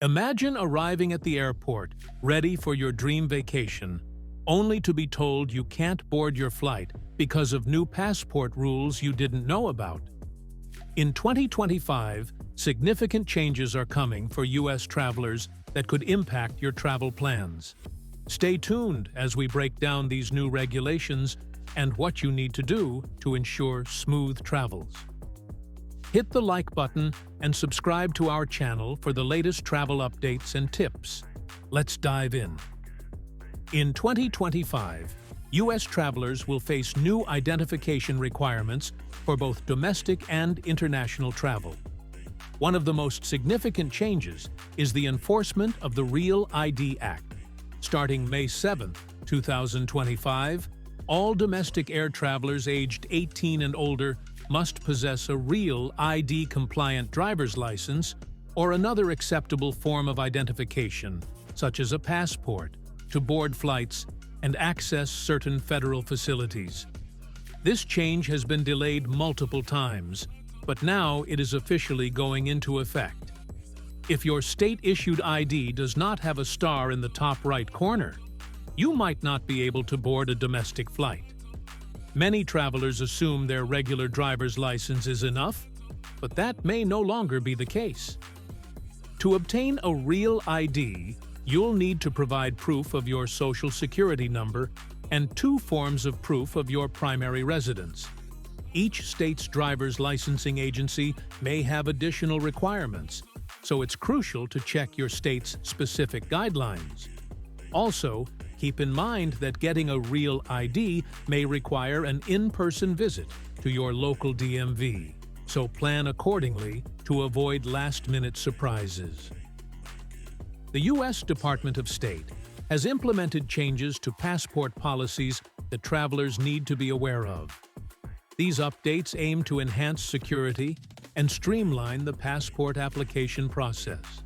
Imagine arriving at the airport, ready for your dream vacation, only to be told you can't board your flight because of new passport rules you didn't know about. In 2025, significant changes are coming for U.S. travelers that could impact your travel plans. Stay tuned as we break down these new regulations and what you need to do to ensure smooth travels. Hit the like button and subscribe to our channel for the latest travel updates and tips. Let's dive in. In 2025, U.S. travelers will face new identification requirements for both domestic and international travel. One of the most significant changes is the enforcement of the Real ID Act. Starting May 7, 2025, all domestic air travelers aged 18 and older must possess a Real ID-compliant driver's license or another acceptable form of identification, such as a passport, to board flights and access certain federal facilities. This change has been delayed multiple times, but now it is officially going into effect. If your state-issued ID does not have a star in the top right corner, you might not be able to board a domestic flight. Many travelers assume their regular driver's license is enough, but that may no longer be the case. To obtain a Real ID, you'll need to provide proof of your Social Security number and 2 forms of proof of your primary residence. Each state's driver's licensing agency may have additional requirements, so it's crucial to check your state's specific guidelines. Also, keep in mind that getting a Real ID may require an in-person visit to your local DMV, so plan accordingly to avoid last-minute surprises. The U.S. Department of State has implemented changes to passport policies that travelers need to be aware of. These updates aim to enhance security and streamline the passport application process.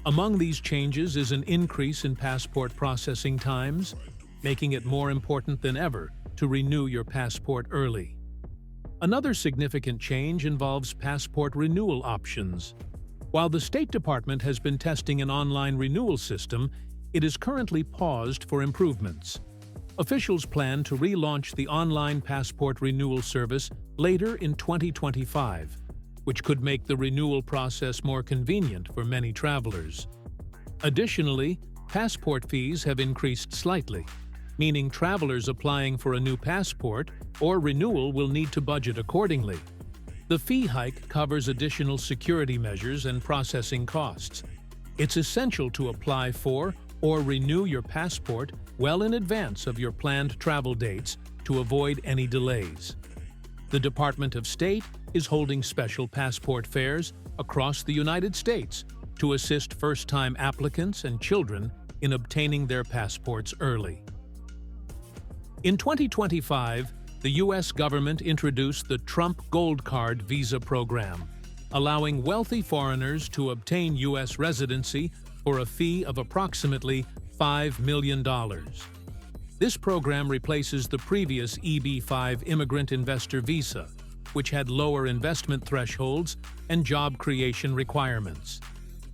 Among these changes is an increase in passport processing times, making it more important than ever to renew your passport early. Another significant change involves passport renewal options. While the State Department has been testing an online renewal system, it is currently paused for improvements. Officials plan to relaunch the online passport renewal service later in 2025. Which could make the renewal process more convenient for many travelers. Additionally, passport fees have increased slightly, meaning travelers applying for a new passport or renewal will need to budget accordingly. The fee hike covers additional security measures and processing costs. It's essential to apply for or renew your passport well in advance of your planned travel dates to avoid any delays. The Department of State is holding special passport fairs across the United States to assist first-time applicants and children in obtaining their passports early. In 2025, the U.S. government introduced the Trump Gold Card visa program, allowing wealthy foreigners to obtain U.S. residency for a fee of approximately $5 million. This program replaces the previous EB-5 Immigrant Investor Visa, which had lower investment thresholds and job creation requirements.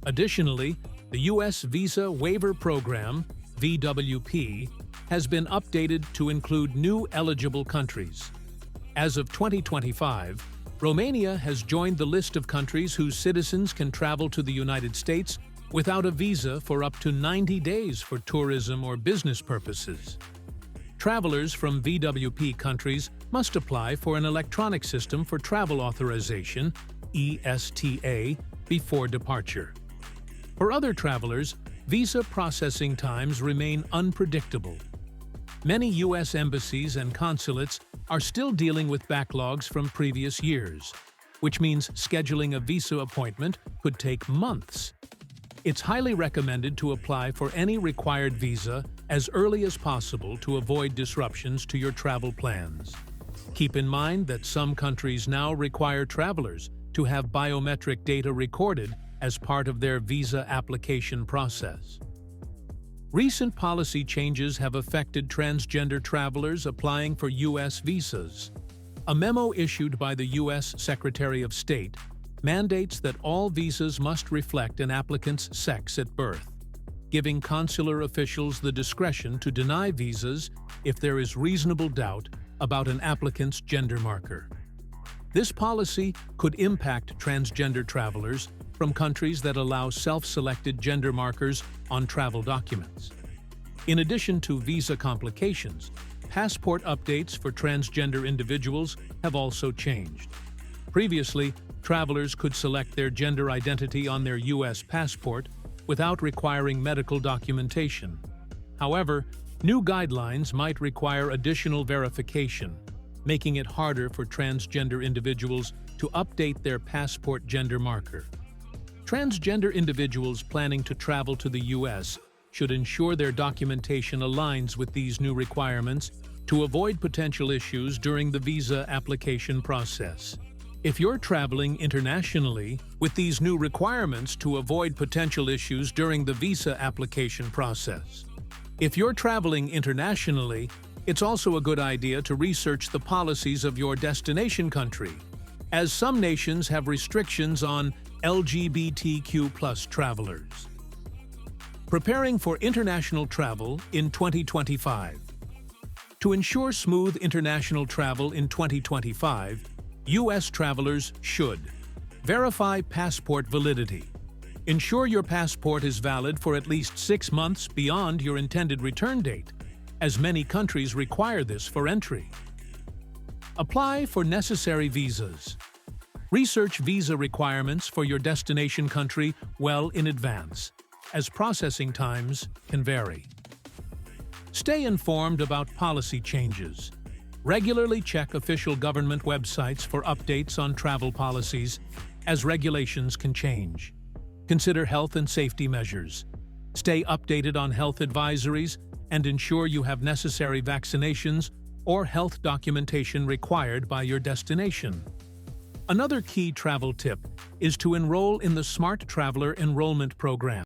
Additionally, the U.S. Visa Waiver Program, VWP, has been updated to include new eligible countries. As of 2025, Romania has joined the list of countries whose citizens can travel to the United States without a visa for up to 90 days for tourism or business purposes. Travelers from VWP countries must apply for an electronic system for travel authorization, ESTA, before departure. For other travelers, visa processing times remain unpredictable. Many U.S. embassies and consulates are still dealing with backlogs from previous years, which means scheduling a visa appointment could take months. It's highly recommended to apply for any required visa as early as possible to avoid disruptions to your travel plans. Keep in mind that some countries now require travelers to have biometric data recorded as part of their visa application process. Recent policy changes have affected transgender travelers applying for U.S. visas. A memo issued by the U.S. Secretary of State mandates that all visas must reflect an applicant's sex at birth, giving consular officials the discretion to deny visas if there is reasonable doubt about an applicant's gender marker. This policy could impact transgender travelers from countries that allow self-selected gender markers on travel documents. In addition to visa complications, passport updates for transgender individuals have also changed. Previously, travelers could select their gender identity on their U.S. passport without requiring medical documentation. However, new guidelines might require additional verification, making it harder for transgender individuals to update their passport gender marker. Transgender individuals planning to travel to the U.S. should ensure their documentation aligns with these new requirements to avoid potential issues during the visa application process. If you're traveling internationally with these new requirements to avoid potential issues during the visa application process. If you're traveling internationally, it's also a good idea to research the policies of your destination country, as some nations have restrictions on LGBTQ+ travelers. Preparing for international travel in 2025. To ensure smooth international travel in 2025, U.S. travelers should verify passport validity. Ensure your passport is valid for at least 6 months beyond your intended return date, as many countries require this for entry. Apply for necessary visas. Research visa requirements for your destination country well in advance, as processing times can vary. Stay informed about policy changes. Regularly check official government websites for updates on travel policies, as regulations can change. Consider health and safety measures. Stay updated on health advisories and ensure you have necessary vaccinations or health documentation required by your destination. Another key travel tip is to enroll in the Smart Traveler Enrollment Program.